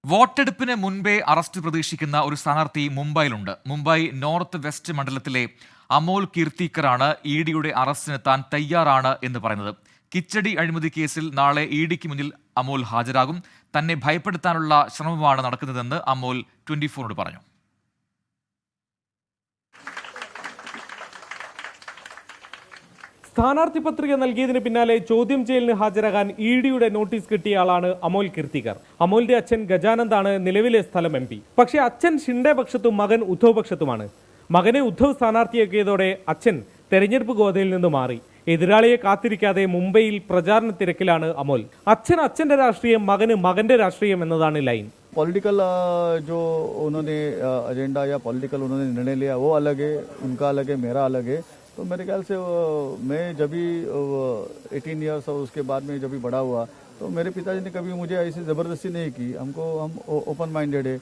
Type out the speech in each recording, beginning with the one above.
വോട്ടെടുപ്പിന് മുൻപേ അറസ്റ്റ് പ്രതീക്ഷിക്കുന്ന ഒരു സ്ഥാനാർത്ഥി മുംബൈയിലുണ്ട്. മുംബൈ നോർത്ത് വെസ്റ്റ് മണ്ഡലത്തിലെ അമോൽ കീർത്തിക്കറാണ് ഇഡിയുടെ അറസ്റ്റിന് താൻ തയ്യാറാണ് എന്ന് പറയുന്നത്. കിച്ചടി അഴിമതി കേസിൽ നാളെ ഇഡിക്ക് മുന്നിൽ അമോൽ ഹാജരാകും. തന്നെ ഭയപ്പെടുത്താനുള്ള ശ്രമമാണ് നടക്കുന്നതെന്ന് അമോൽ 24നോട് പറഞ്ഞു. സ്ഥാനാർത്ഥി പത്രിക നൽകിയതിന് പിന്നാലെ ചോദ്യം ചെയ്യലിന് ഹാജരാകാൻ ഇഡിയുടെ നോട്ടീസ് കിട്ടിയ ആളാണ് അമോൽ കീർത്തിക്കർ. അമോലിന്റെ അച്ഛൻ ഗജാനന്ദാണ് നിലവിലെ സ്ഥലം MP. പക്ഷേ അച്ഛൻ ഷിൻഡെ പക്ഷത്തും മകൻ ഉദ്ധവ് പക്ഷത്തുമാണ്. മകനെ ഉദ്ധവ് സ്ഥാനാർത്ഥിയാക്കിയതോടെ അച്ഛൻ തെരഞ്ഞെടുപ്പ് ഗോതയിൽ നിന്ന് മാറി. എതിരാളിയെ കാത്തിരിക്കാതെ മുംബൈയിൽ പ്രചാരണ തിരക്കിലാണ് അമോൽ. അച്ഛന്റെ രാഷ്ട്രീയം, മകന് മകന്റെ രാഷ്ട്രീയം എന്നതാണ് ലൈൻ. पॉलिटिकल जो उन्होंने एजेंडा या पॉलिटिकल उन्होंने निर्णय लिया वो अलग है, उनका अलग है, मेरा अलग है. तो मेरे ख्याल से मैं जब भी 18 ईयर्स और उसके बाद में जब भी बड़ा हुआ तो मेरे पिताजी ने कभी मुझे ऐसी ज़बरदस्ती नहीं की. हम ओपन माइंडेड है.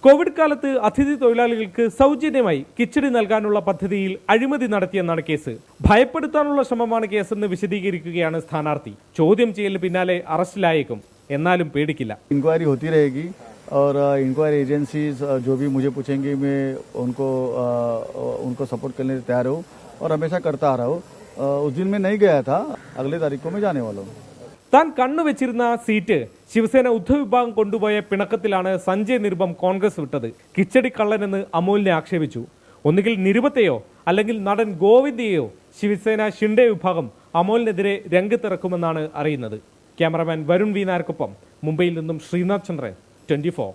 കോവിഡ് കാലത്ത് അതിഥി തൊഴിലാളികൾക്ക് സൗജന്യമായി കിച്ചടി നൽകാനുള്ള പദ്ധതിയിൽ അഴിമതി നടത്തിയെന്നാണ് കേസ്. ഭയപ്പെടുത്താനുള്ള ശ്രമമാണ് കേസെന്ന് വിശദീകരിക്കുകയാണ് സ്ഥാനാർത്ഥി. ചോദ്യം ചെയ്യലിന് പിന്നാലെ അറസ്റ്റിലായേക്കും, എന്നാലും പേടിക്കില്ല. इंक्वायरी होती रहेगी और इंक्वायरी एजेंसीज जो भी मुझे पूछेंगे मैं उनको सपोर्ट करने तैयार हूँ और हमेशा करता आ रहा हूँ. उस दिन मैं नहीं गया था, अगले तारीख को मैं जाने वाला हूँ. താൻ കണ്ണുവെച്ചിരുന്ന സീറ്റ് ശിവസേന ഉദ്ധവ് വിഭാഗം കൊണ്ടുപോയ പിണക്കത്തിലാണ് സഞ്ജയ് നിരുപം കോൺഗ്രസ് വിട്ടത്. കിച്ചടി കള്ളനെന്ന് അമോലിനെ ആക്ഷേപിച്ചു. ഒന്നുകിൽ നിരുപത്തെയോ അല്ലെങ്കിൽ നടൻ ഗോവിന്ദയെയോ ശിവസേന ഷിൻഡെ വിഭാഗം അമോലിനെതിരെ രംഗത്തിറക്കുമെന്നാണ് അറിയുന്നത്. ക്യാമറാമാൻ വരുൺ വി നായർക്കൊപ്പം മുംബൈയിൽ നിന്നും ശ്രീനാഥ് ചന്ദ്രൻ, 24.